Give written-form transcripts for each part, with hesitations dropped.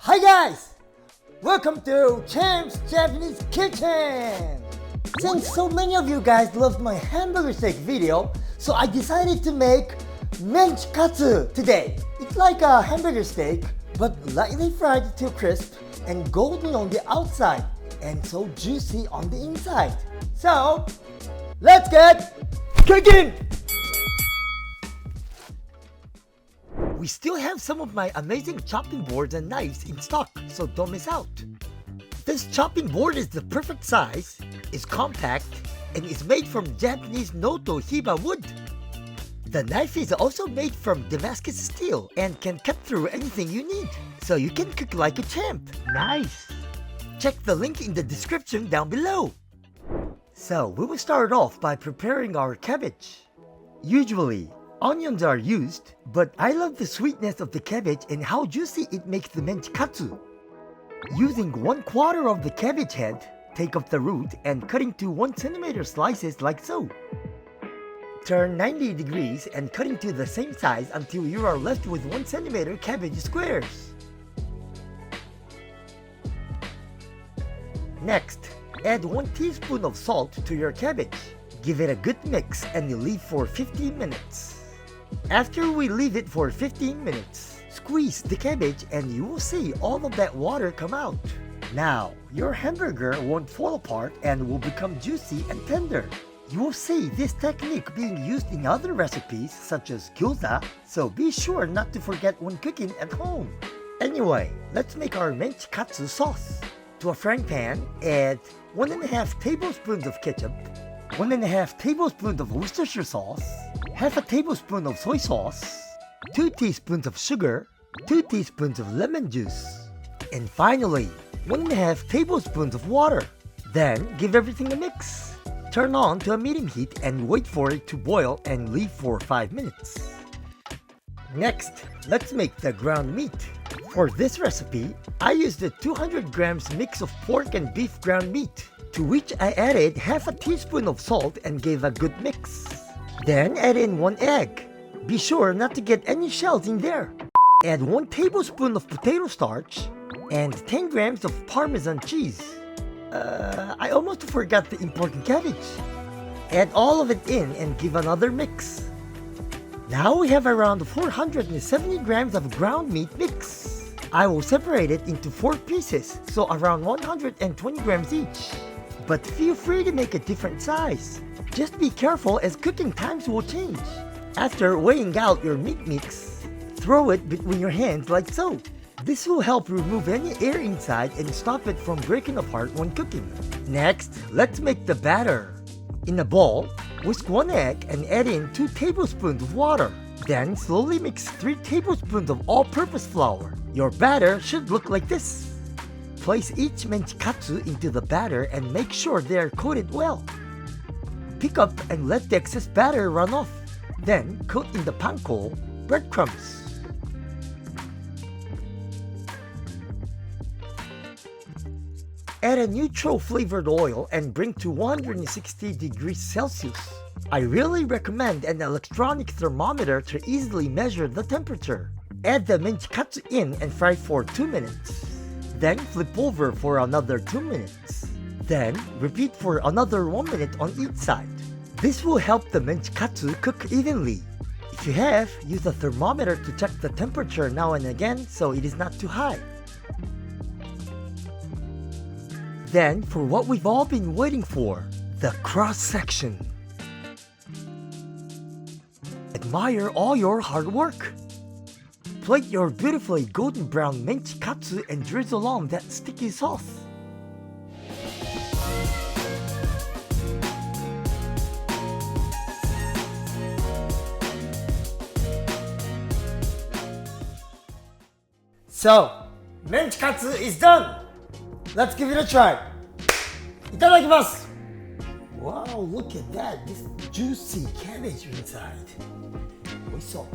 Hi guys! Welcome to Champ's Japanese Kitchen! Since so many of you guys loved my hamburger steak video, so I decided to make Menchi Katsu today. It's like a hamburger steak, but lightly fried till crisp and golden on the outside and so juicy on the inside. So, let's get cooking! We still have some of my amazing chopping boards and knives in stock, so don't miss out. This chopping board is the perfect size, is compact, and is made from Japanese Noto Hiba wood. The knife is also made from Damascus Steel and can cut through anything you need, so you can cook like a champ. Nice! Check the link in the description down below. So we will start off by preparing our cabbage. Usually, onions are used, but I love the sweetness of the cabbage and how juicy it makes the Menchi Katsu. Using 1/4 of the cabbage head, take off the root and cut into 1 cm slices like so. Turn 90 degrees and cut into the same size until you are left with 1 cm cabbage squares. Next, add 1 teaspoon of salt to your cabbage. Give it a good mix and leave for 15 minutes. After we leave it for 15 minutes, squeeze the cabbage and you will see all of that water come out. Now, your hamburger won't fall apart and will become juicy and tender. You will see this technique being used in other recipes such as gyoza, so be sure not to forget when cooking at home. Anyway, let's make our Menchi Katsu sauce. To a frying pan, add 1.5 tablespoons of ketchup, 1.5 tablespoons of Worcestershire sauce, half a tablespoon of soy sauce, 2 teaspoons of sugar, 2 teaspoons of lemon juice, and finally, 1.5 tablespoons of water. Then, give everything a mix. Turn on to a medium heat and wait for it to boil and leave for 5 minutes. Next, let's make the ground meat. For this recipe, I used a 200 grams mix of pork and beef ground meat, to which I added half a teaspoon of salt and gave a good mix. Then add in 1 egg. Be sure not to get any shells in there. Add 1 tablespoon of potato starch and 10 grams of parmesan cheese. I almost forgot the important cabbage. Add all of it in and give another mix. Now we have around 470 grams of ground meat mix. I will separate it into 4 pieces, so around 120 grams each. But feel free to make a different size. Just be careful as cooking times will change. After weighing out your meat mix, throw it between your hands like so. This will help remove any air inside and stop it from breaking apart when cooking. Next, let's make the batter. In a bowl, whisk 1 egg and add in 2 tablespoons of water. Then slowly mix 3 tablespoons of all-purpose flour. Your batter should look like this. Place each Menchi Katsu into the batter and make sure they are coated well. Pick up and let the excess batter run off. Then coat in the Panko breadcrumbs. Add a neutral flavored oil and bring to 160 degrees Celsius. I really recommend an electronic thermometer to easily measure the temperature. Add the Menchi Katsu in and fry for 2 minutes. Then flip over for another 2 minutes. Then repeat for another 1 minute on each side. This will help the Menchi Katsu cook evenly. If you have, use a thermometer to check the temperature now and again so it is not too high. Then for what we've all been waiting for, the cross section. Admire all your hard work. Plate your beautifully golden brown Menchi Katsu and drizzle on that sticky sauce. So, Menchi Katsu is done! Let's give it a try! Itadakimasu! Wow, look at that! This juicy cabbage inside. 美味しそう。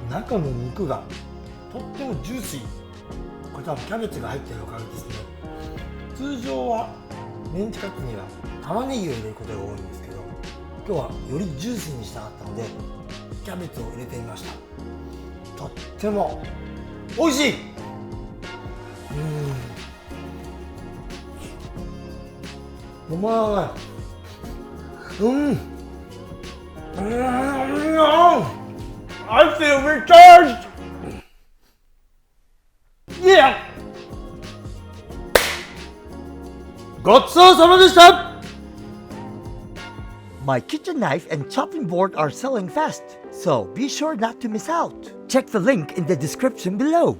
中の肉がとってもジューシー。これ多分キャベツが入ってるおかげですね。通常はメンチカツには玉ねぎを入れることが多いんですけど、今日はよりジューシーにしたかったのでキャベツを入れてみました。とっても美味しい。止まらない。I feel recharged. Yeah. ごちそうさまでした。My kitchen knife and chopping board are selling fast, so be sure not to miss out. Check the link in the description below.